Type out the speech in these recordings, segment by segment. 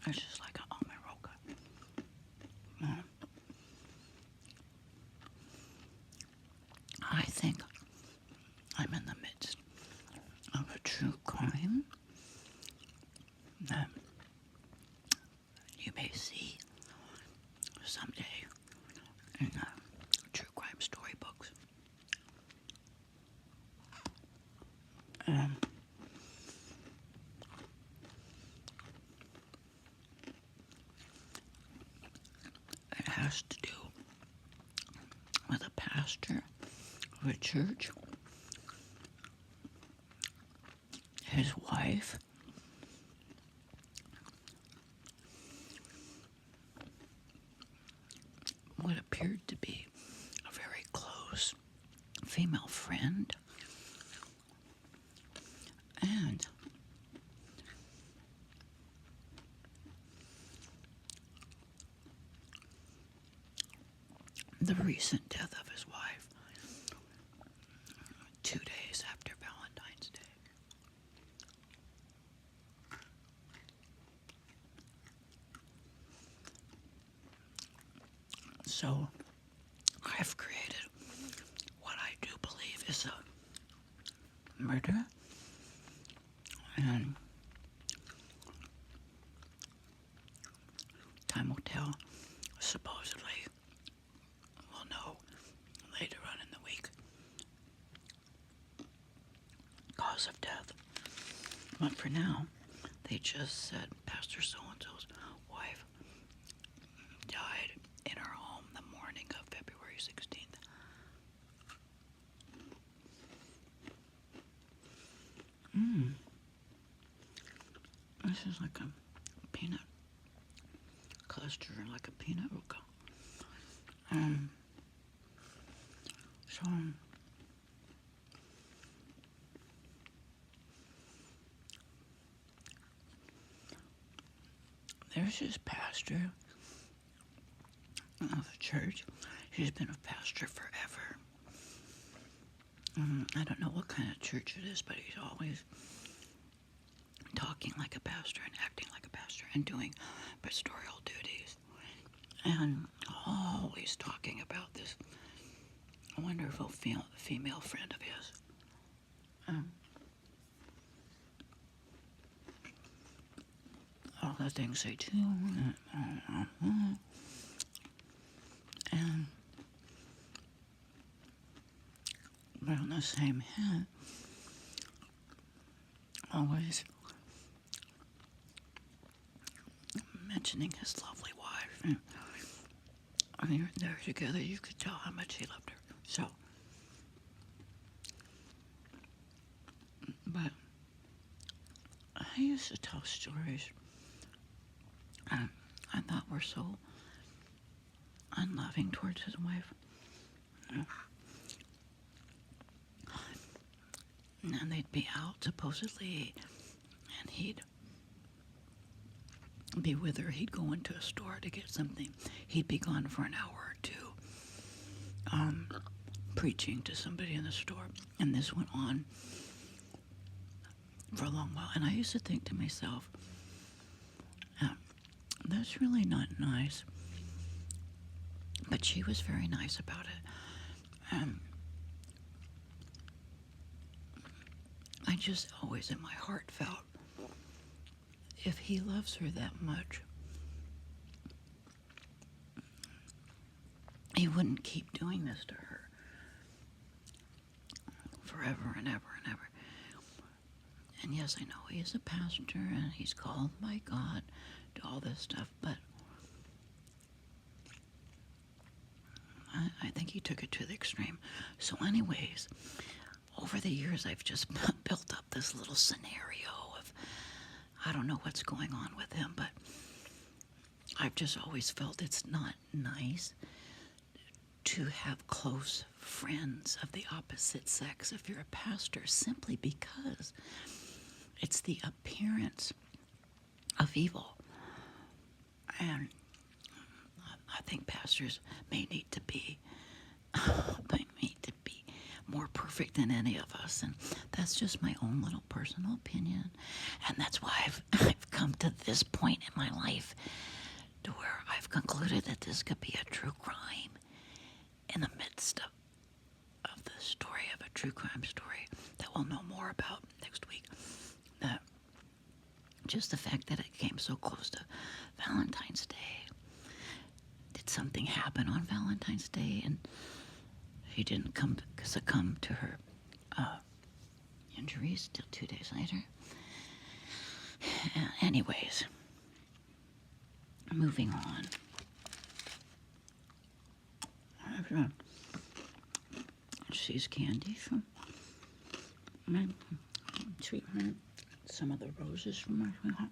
It's just like an almond roca. I think I'm in the midst of a true crime that you may see someday in true crime storybooks. It has to do with a pastor of a church, his wife, what appeared to be a very close female friend, and the recent death of his wife 2 days after Valentine's Day. So I've created what I do believe is a murder, and time will tell. Supposedly, we'll know later on in the week cause of death. But for now, they just said Pastor so-and-so's wife died in her home the morning of February 16th. This is like a peanut cluster, like a peanut roca. So there's this pastor of a church. She's been a pastor forever. I don't know what kind of church it is, but he's always talking like a pastor and acting like a pastor and doing pastoral duties. And always talking about this wonderful female friend of his. All the things they do. And but on the same hand, always mentioning his lovely wife. And when you're there together, you could tell how much he loved her. So, but I used to tell stories I thought were so unloving towards his wife. And they'd be out supposedly, and he'd be with her. He'd go into a store to get something. He'd be gone for an hour or two, preaching to somebody in the store. And this went on for a long while. And I used to think to myself, that's really not nice. But she was very nice about it. I just always in my heart felt if he loves her that much, he wouldn't keep doing this to her forever and ever and ever. And yes, I know he is a pastor and he's called by God to all this stuff, but I think he took it to the extreme. So anyways, over the years, I've just built up this little scenario of, I don't know what's going on with him, but I've just always felt it's not nice to have close friends of the opposite sex if you're a pastor, simply because it's the appearance of evil. And I think pastors may need to be, me to be more perfect than any of us, and that's just my own little personal opinion. And that's why I've come to this point in my life to where I've concluded that this could be a true crime in the midst of the story of a true crime story that we'll know more about next week. Just the fact that it came so close to Valentine's Day. Did something happen on Valentine's Day and she didn't succumb to her injuries till 2 days later? Anyways, moving on. She's candy from my sweetheart. Some of the roses from my sweetheart.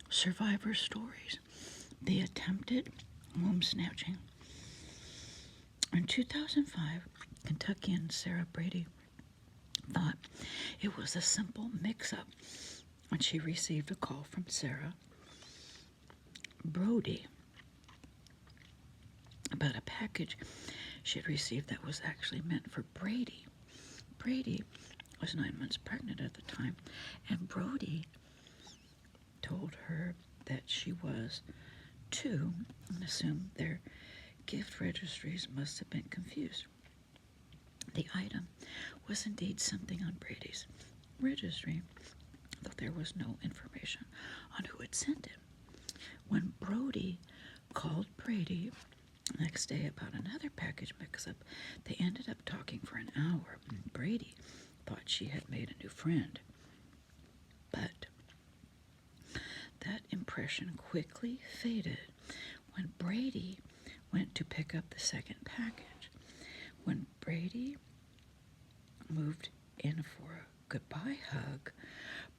Survivor stories. The attempted womb snatching. In 2005, Kentuckian Sarah Brady thought it was a simple mix-up when she received a call from Sarah Brody about a package she had received that was actually meant for Brady. Brady was 9 months pregnant at the time, and Brody told her that she was too, and assumed their gift registries must have been confused. The item was indeed something on Brady's registry, though there was no information on who had sent it. When Brody called Brady the next day about another package mix-up, they ended up talking for an hour. Brady thought she had made a new friend, but that impression quickly faded when Brady went to pick up the second package. When Brady moved in for a goodbye hug,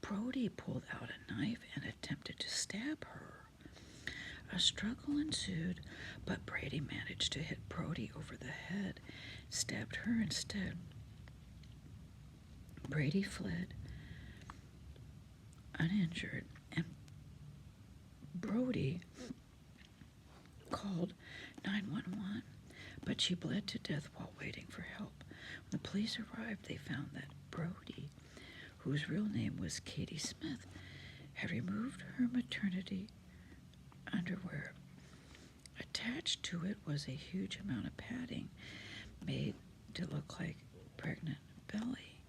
Brody pulled out a knife and attempted to stab her. A struggle ensued, but Brady managed to hit Brody over the head, stabbed her instead. Brady fled uninjured, and Brody called 911, but she bled to death while waiting for help. When the police arrived, they found that Brody, whose real name was Katie Smith, had removed her maternity underwear. Attached to it was a huge amount of padding made to look like pregnant belly.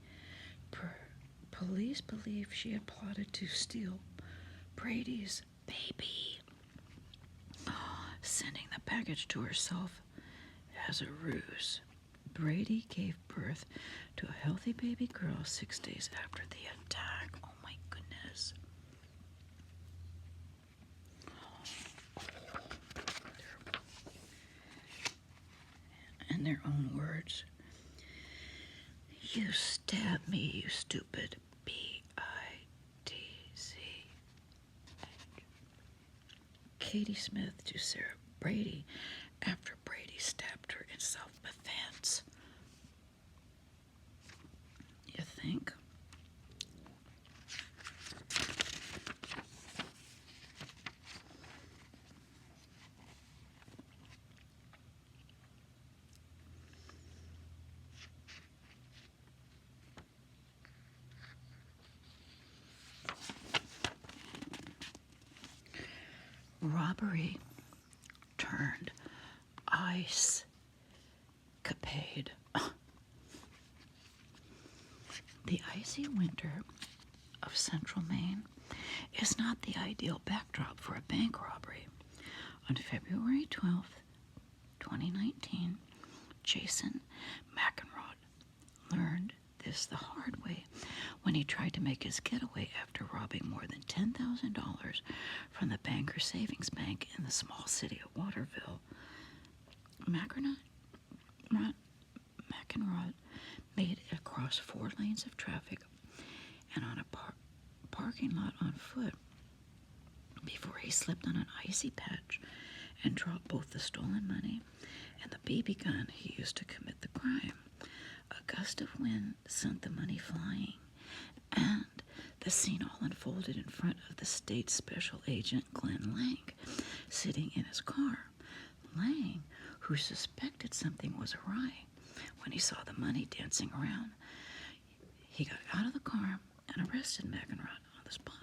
Police believe she had plotted to steal Brady's baby, sending the package to herself as a ruse. Brady gave birth to a healthy baby girl 6 days after the attack. Oh my goodness. In their own words, "You stabbed me, you stupid B-I-T-Z." Katie Smith to Sarah Brady after Brady stabbed her in self-defense. You think? Robbery turned ice capade. The icy winter of central Maine is not the ideal backdrop for a bank robbery. On February 12th, 2019, Jason McEnroe learned this the hard way when he tried to make his getaway after robbing more than $10,000 from the Bangor Savings Bank in the small city of Waterville. McEnroe made it across 4 lanes of traffic and on a parking lot on foot before he slipped on an icy patch and dropped both the stolen money and the BB gun he used to commit the crime. A gust of wind sent the money flying, and the scene all unfolded in front of the state special agent Glenn Lang, sitting in his car. Lang, who suspected something was awry when he saw the money dancing around, he got out of the car and arrested McEnroe on the spot.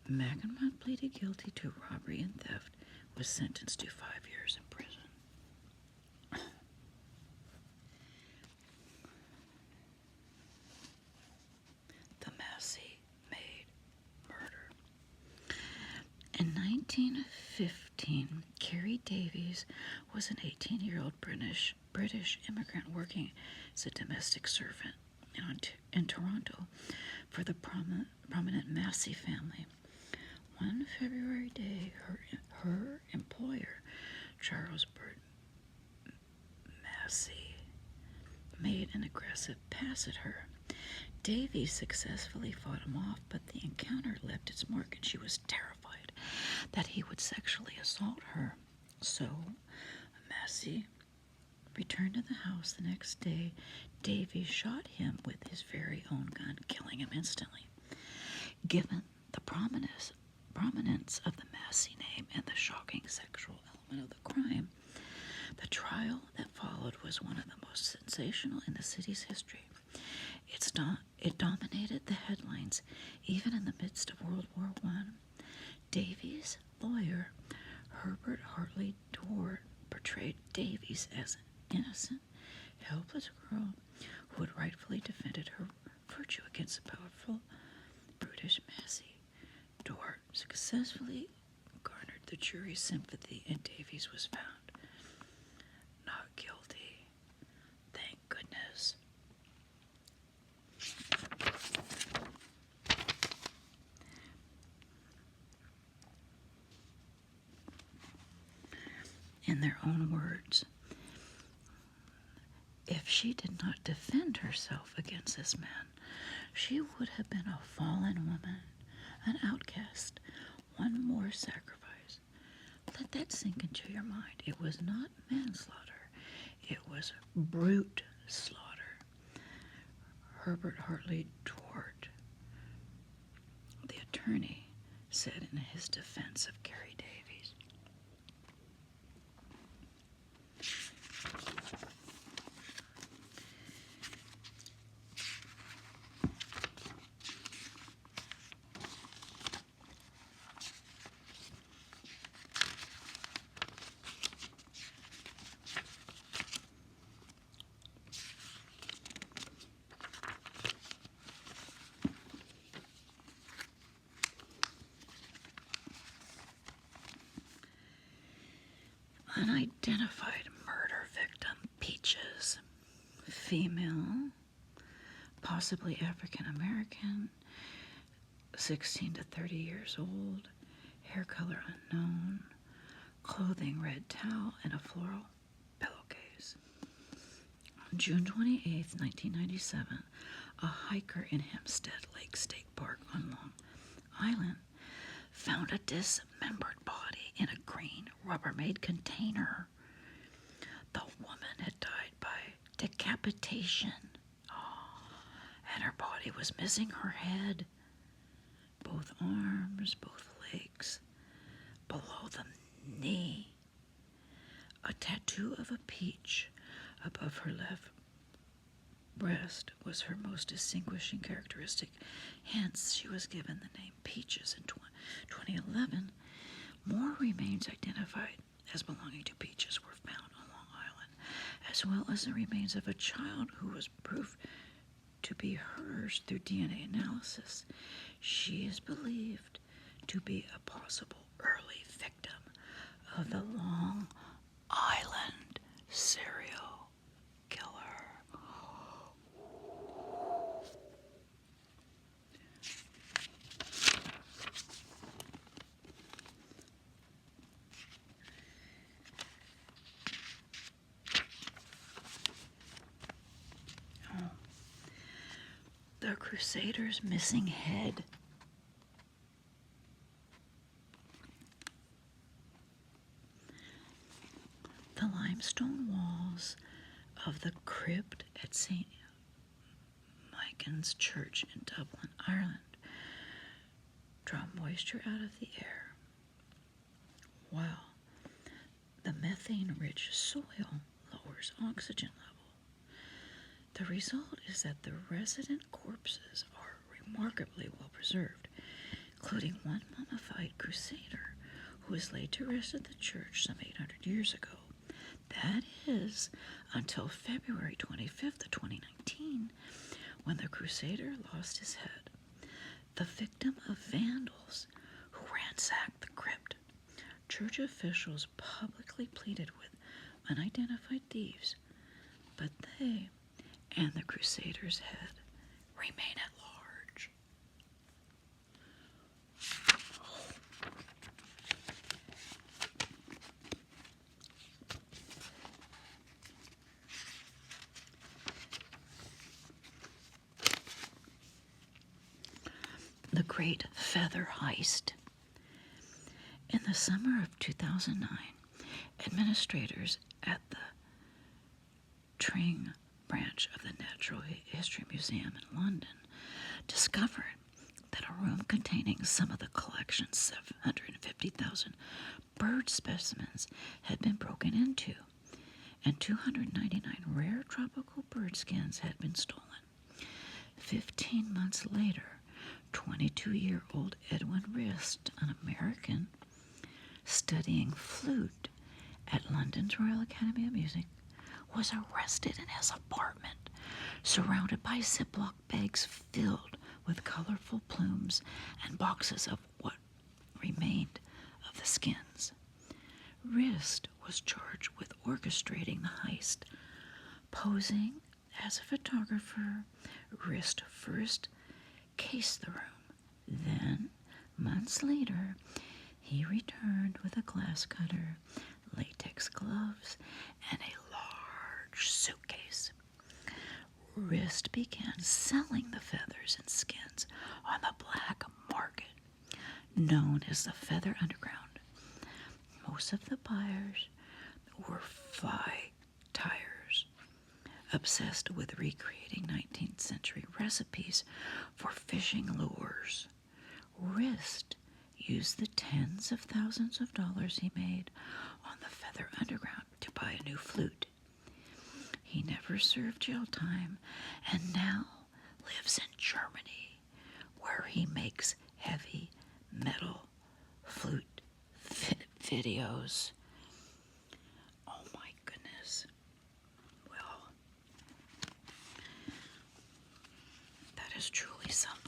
McEnroe pleaded guilty to robbery and theft, was sentenced to 5 years in prison. The Massey Murder. In 1915, Carrie Davies was an 18-year-old British immigrant working as a domestic servant in Toronto for the prominent Massey family. One February day, her employer, Charles Bird Massey, made an aggressive pass at her. Davies successfully fought him off, but the encounter left its mark, and she was terrified that he would sexually assault her. So, Massey returned to the house the next day. Davies shot him with his very own gun, killing him instantly. Given the prominence of the Massey name and the shocking sexual element of the crime, the trial that followed was one of the most sensational in the city's history. It dominated the headlines, even in the midst of World War I. Davies' lawyer, Herbert Hartley Dwart, portrayed Davies as an innocent, helpless girl who had rightfully defended her virtue against the powerful British Massey. Dwart successfully garnered the jury's sympathy, and Davies was found not guilty. Thank goodness. In their own words, if she did not defend herself against this man, she would have been a fallen woman, an outcast, one more sacrifice. Let that sink into your mind. It was not manslaughter. It was brute slaughter. Herbert Hartley Dwart, the attorney, said in his defense of Carrie Davies. Unidentified murder victim, Peaches. Female, possibly African American, 16 to 30 years old, hair color unknown, clothing red towel and a floral pillowcase. On June 28, 1997, a hiker in Hempstead Lake State Park on Long Island found a dismembered body in a green Rubbermaid container. The woman had died by decapitation, and her body was missing her head, both arms, both legs, below the knee. A tattoo of a peach above her left breast was her most distinguishing characteristic. Hence, she was given the name Peaches. In 2011, more remains identified as belonging to Peaches were found on Long Island, as well as the remains of a child who was proved to be hers through DNA analysis. She is believed to be a possible early victim of the Long Island serial killer. The Crusaders' missing head. The limestone walls of the crypt at St. Michael's Church in Dublin, Ireland, draw moisture out of the air, while the methane-rich soil lowers oxygen level. The result is that the resident corpses are remarkably well preserved, including one mummified crusader who was laid to rest at the church some 800 years ago. That is, until February 25th of 2019, when the crusader lost his head, the victim of vandals who ransacked the crypt. Church officials publicly pleaded with unidentified thieves, but they and the crusader's head remain at large. The Great Feather Heist. In the summer of 2009, administrators at the Tring branch of the Natural History Museum in London discovered that a room containing some of the collection's 750,000 bird specimens had been broken into, and 299 rare tropical bird skins had been stolen. 15 months later, 22-year-old Edwin Rist, an American studying flute at London's Royal Academy of Music, was arrested in his apartment, surrounded by Ziploc bags filled with colorful plumes and boxes of what remained of the skins. Rist was charged with orchestrating the heist. Posing as a photographer, Rist first cased the room. Then, months later, he returned with a glass cutter, latex gloves, and a large suitcase. Rist began selling the feathers and skins on the black market, known as the Feather Underground. Most of the buyers were tires, obsessed with recreating 19th century recipes for fishing lures. Rist used the tens of thousands of dollars he made on the Feather Underground to buy a new flute. He never served jail time and now lives in Germany, where he makes heavy metal flute videos. Oh my goodness. Well, that is truly something.